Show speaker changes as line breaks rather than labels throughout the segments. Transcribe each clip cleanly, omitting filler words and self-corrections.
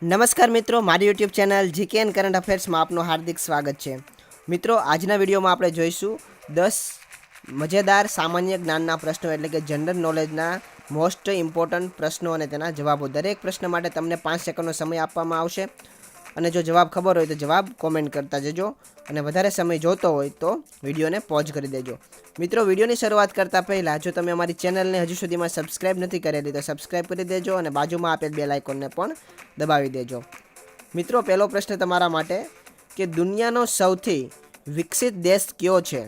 નમસ્કાર મિત્રો, મારી YouTube channel GK and current અફેર્સમાં આપનું હાર્દિક સ્વાગત છે. મિત્રો, આજના વિડીયોમાં આપણે જોઈશું 10 મજેદાર સામાન્ય જ્ઞાનના પ્રશ્નો એટલે કે જનરલ નોલેજના મોસ્ટ ઇમ્પોર્ટન્ટ પ્રશ્નો અને તેના જવાબો. દરેક પ્રશ્ન માટે તમને 5 સેકન્ડનો સમય આપવામાં આવશે અને જો જવાબ ખબર હોય તો જવાબ કોમેન્ટ કરતા જજો અને વધારે સમય જોતો હોય તો વિડીયોને પોઝ કરી દેજો. મિત્રો, વિડીયોની શરૂઆત કરતાં પહેલાં જો તમે અમારી ચેનલને હજુ સુધીમાં સબસ્ક્રાઇબ નથી કરેલી તો સબસ્ક્રાઇબ કરી દેજો અને બાજુમાં આપેલ બેલ આઇકોનને પણ દબાવી દેજો. મિત્રો, પહેલો પ્રશ્ન તમારા માટે કે દુનિયાનો સૌથી વિકસિત દેશ કયો છે?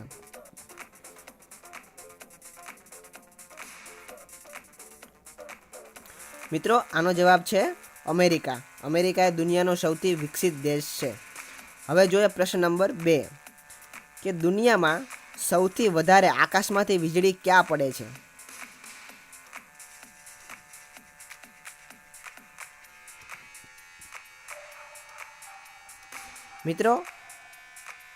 મિત્રો, આનો જવાબ છે અમેરિકા. અમેરિકા એ દુનિયાનો સૌથી વિકસિત દેશ છે. હવે જોઈએ પ્રશ્ન નંબર 2 કે દુનિયામાં સૌથી વધારે આકાશમાંથી વીજળી ક્યાં પડે છે? મિત્રો,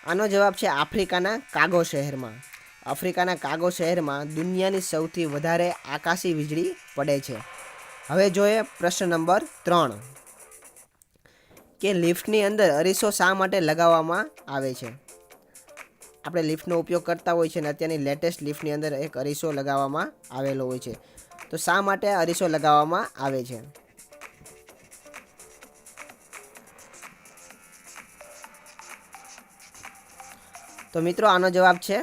આનો જવાબ છે આફ્રિકાના કાગો શહેરમાં. આફ્રિકાના કાગો શહેરમાં દુનિયાની સૌથી વધારે આકાશી વીજળી પડે છે. હવે જોઈએ પ્રશ્ન નંબર 3 કે લિફ્ટની અંદર અરીસો શા માટે લગાવવામાં આવે છે? આપણે લિફ્ટનો ઉપયોગ કરતા હોય છે અને અત્યારની લેટેસ્ટ લિફ્ટની અંદર એક અરીસો લગાવવામાં આવેલો હોય છે. તો શા માટે અરીસો લગાવવામાં આવે છે? તો મિત્રો, આનો જવાબ છે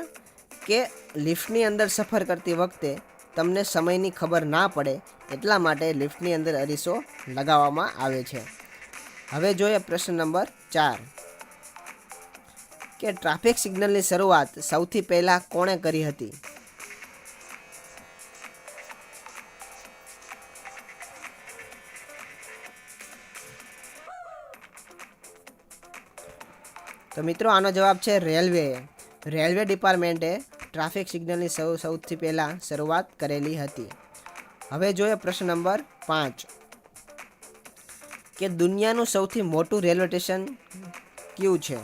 કે લિફ્ટની અંદર સફર કરતી વખતે તમને સમયની ખબર ના પડે એટલા માટે લિફ્ટની અંદર અરીસો લગાવવામાં આવે છે. હવે જોઈએ પ્રશ્ન નંબર 4 કે ટ્રાફિક સિગ્નલની શરૂઆત સૌથી પહેલાં કોણે કરી હતી? તો મિત્રો, આનો જવાબ છે રેલવે ડિપાર્ટમેન્ટે ટ્રાફિક સિગ્નલની સૌથી પહેલાં શરૂઆત કરેલી હતી. હવે જોઈએ પ્રશ્ન નંબર 5 કે દુનિયાનું સૌથી મોટું રેલવે સ્ટેશન કયું છે?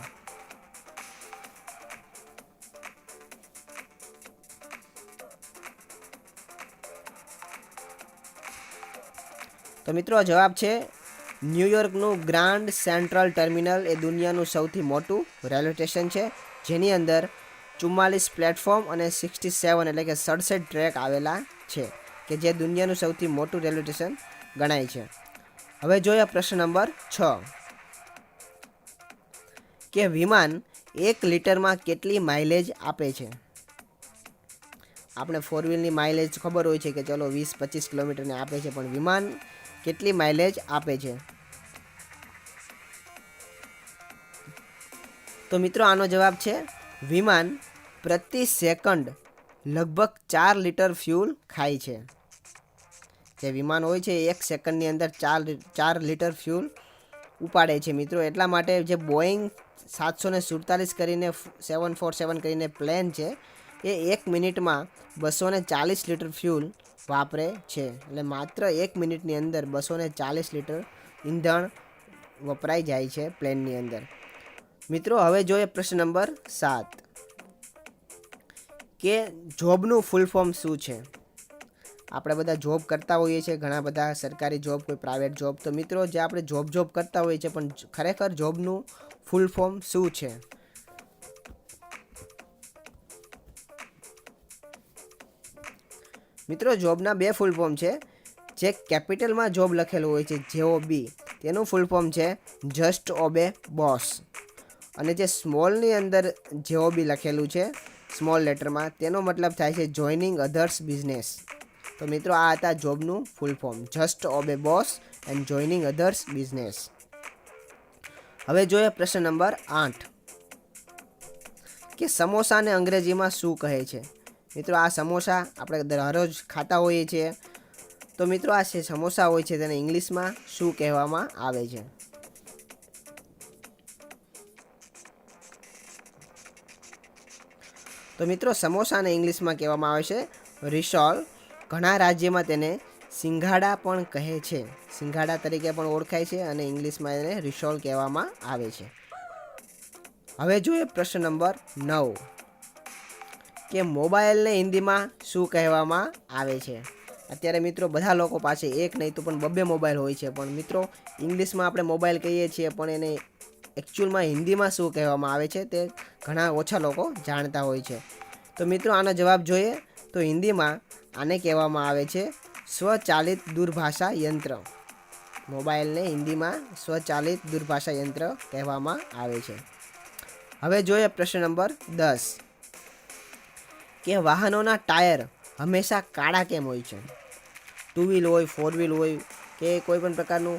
તો મિત્રો, જવાબ છે ન્યૂયોર્કનું ગ્રાન્ડ સેન્ટ્રલ ટર્મિનલ એ દુનિયાનું સૌથી મોટું રેલવે સ્ટેશન છે, જેની અંદર 44 પ્લેટફોર્મ અને 67 એટલે કે 67 ટ્રેક આવેલા છે, કે જે દુનિયાનું સૌથી મોટું રેલવે સ્ટેશન ગણાય છે. હવે જોઈએ પ્રશ્ન નંબર 6 કે વિમાન 1 લિટરમાં કેટલી માઇલેજ આપે છે? આપણે 4 વ્હીલની માઇલેજ ખબર હોય છે કે ચલો 20-25 કિલોમીટરને આપે છે, પણ વિમાન કેટલી માઇલેજ આપે છે? તો મિત્રો, આનો જવાબ છે વિમાન પ્રતિ સેકન્ડ લગભગ 4 લિટર ફ્યુલ ખાય છે. જે વિમાન હોય છે 1 સેકન્ડની અંદર 4 લિટર ફ્યુલ ઉપાડે છે. મિત્રો, એટલા માટે જે બોઈંગ 747 કરીને 747 કરીને પ્લેન છે એ 1 મિનિટમાં 240 લિટર ફ્યુલ વાપરે છે. એટલે માત્ર 1 મિનિટની અંદર 240 લિટર ઈંધણ વપરાઈ જાય છે પ્લેનની અંદર. મિત્રો, હવે જોઈએ પ્રશ્ન નંબર 7 કે જોબનું ફૂલ ફોર્મ શું છે? આપણે બધા જોબ કરતા હોઈએ છીએ, ઘણા બધા સરકારી જોબ, કોઈ પ્રાઇવેટ જોબ. તો મિત્રો, જે આપણે જોબ કરતા હોઈએ છીએ, પણ ખરેખર જોબનું ફૂલ ફોર્મ શું છે? મિત્રો, જોબના 2 ફૂલ ફોર્મ છે. જે કેપિટલમાં જોબ લખેલું હોય છે JOB, તેનું ફૂલ ફોર્મ છે જસ્ટ ઓબે બોસ. અને જે સ્મોલની અંદર JOB લખેલું છે સ્મોલ લેટરમાં, તેનો મતલબ થાય છે જોઈનિંગ અધર્સ બિઝનેસ. તો મિત્રો, આ હતા જોબનું full form just obey boss and joining others business. હવે જોઈએ પ્રશ્ન નંબર 8 કે સમોસાને અંગ્રેજીમાં શું કહે છે? મિત્રો, આ સમોસા આપણે દરરોજ ખાતા હોઈએ છીએ. તો મિત્રો, આ જે સમોસા હોય છે તેને ઇંગ્લિશમાં શું કહેવામાં આવે છે? તો મિત્રો, સમોસાને ઇંગ્લિશમાં કહેવામાં આવે છે રિસોલ. ઘણા રાજ્યમાં તેને સિંઘાડા પણ કહે છે. સિંઘાડા તરીકે પણ ઓળખાય છે અને ઇંગ્લિશમાં એને રિસોલ કહેવામાં આવે છે. હવે જોઈએ પ્રશ્ન નંબર 9 કે મોબાઈલને હિન્દીમાં શું કહેવામાં આવે છે? અત્યારે મિત્રો બધા લોકો પાસે એક નહીં તો પણ બબ્બે મોબાઈલ હોય છે, પણ મિત્રો ઇંગ્લિશમાં આપણે મોબાઈલ કહીએ છીએ, પણ એને એકચ્યુઅલમાં હિન્દીમાં શું કહેવામાં આવે છે તે ઘણા ઓછા લોકો જાણતા હોય છે. તો મિત્રો આનો જવાબ જોઈએ તો હિન્દીમાં આને કહેવામાં આવે છે સ્વચાલિત દૂરભાષા યંત્ર. મોબાઈલને હિન્દીમાં સ્વચાલિત દૂરભાષા યંત્ર કહેવામાં આવે છે. હવે જોઈએ પ્રશ્ન નંબર 10 કે વાહનોના ટાયર હંમેશા કાળા કેમ હોય છે? 2 વ્હીલ હોય, 4 વ્હીલ હોય કે કોઈ પણ પ્રકારનું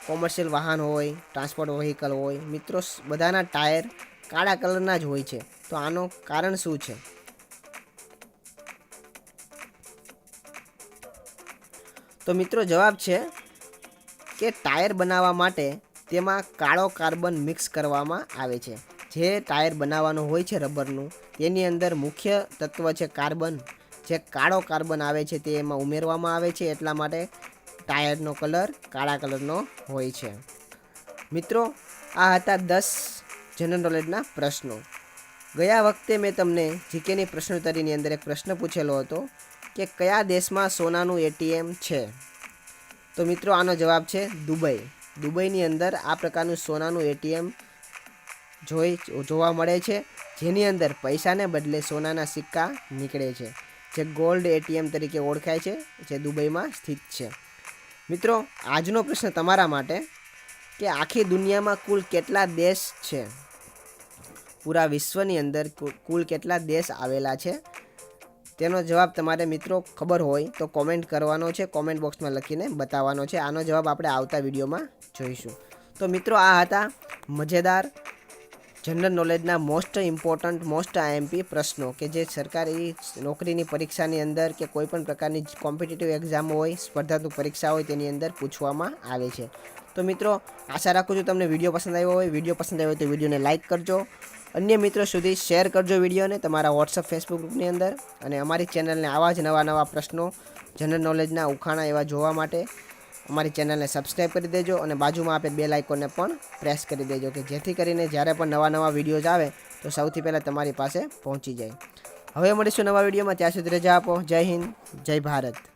કોમર્શિયલ વાહન હોય, ટ્રાન્સપોર્ટ વ્હીકલ હોય, મિત્રો બધાના ટાયર કાળા કલરના જ હોય છે. તો આનું કારણ શું છે? તો મિત્રો જવાબ છે કે ટાયર બનાવવા માટે તેમાં કાળો કાર્બન મિક્સ કરવામાં આવે છે. જે ટાયર બનાવવાનું હોય છે રબરનું, તેની અંદર મુખ્ય તત્વ છે કાર્બન. જે કાળો કાર્બન આવે છે તે એમાં ઉમેરવામાં આવે છે, એટલા માટે ટાયરનો કલર કાળા કલરનો હોય છે. મિત્રો આ હતા 10 જનરલ નોલેજના પ્રશ્નો. ગયા વખતે મેં તમને જીકેની પ્રશ્નોત્તરીની અંદર એક પ્રશ્ન પૂછેલો હતો કે કયા દેશમાં સોનાનું એટીએમ છે? તો મિત્રો આનો જવાબ છે દુબઈ. દુબઈની અંદર આ પ્રકારનું સોનાનું એટીએમ જોવા મળે છે, જેની અંદર પૈસાને બદલે સોનાના સિક્કા નીકળે છે, જે ગોલ્ડ એટીએમ તરીકે ઓળખાય છે, જે દુબઈમાં સ્થિત છે. મિત્રો આજનો પ્રશ્ન તમારા માટે કે આખી દુનિયામાં કુલ કેટલા દેશ છે? પૂરા વિશ્વની અંદર કુલ કેટલા દેશ આવેલા છે? તેનો જવાબ તમારે મિત્રો ખબર હોય તો કોમેન્ટ કરવાનો છે, કોમેન્ટ બોક્સમાં લખીને બતાવવાનો છે. આનો જવાબ આપણે આવતા વિડીયોમાં જોઈશું. તો મિત્રો આ હતા મજેદાર જનરલ નોલેજના મોસ્ટ ઇમ્પોર્ટન્ટ મોસ્ટ આઈએમપી પ્રશ્નો કે જે સરકારી નોકરીની પરીક્ષાની અંદર કે કોઈ પણ પ્રકારની કોમ્પિટિટિવ એક્ઝામ હોય, સ્પર્ધાત્મક પરીક્ષા હોય તેની અંદર પૂછવામાં આવે છે. તો મિત્રો આશા રાખું છું તમને વિડીયો પસંદ આવ્યો હોય. વિડીયો પસંદ આવ્યો હોય તો વિડીયોને લાઇક કરજો, અન્ય મિત્રો સુધી શેર કરજો વિડીયોને તમારા વોટ્સઅપ ફેસબુક ગ્રુપની અંદર, અને અમારી ચેનલને આવા જ નવા પ્રશ્નો જનરલ નોલેજના ઉખાણા એવા જોવા માટે અમારી ચેનલને સબસ્ક્રાઈબ કરી દેજો, અને બાજુમાં આપે બેલ આઇકોનને પણ પ્રેસ કરી દેજો કે જેથી કરીને જ્યારે પણ નવા વિડીયોઝ આવે તો સૌથી પહેલાં તમારી પાસે પહોંચી જાય. હવે મળીશું નવા વિડીયોમાં, ત્યાં સુધી રજા આપો. જય હિન્દ, જય ભારત.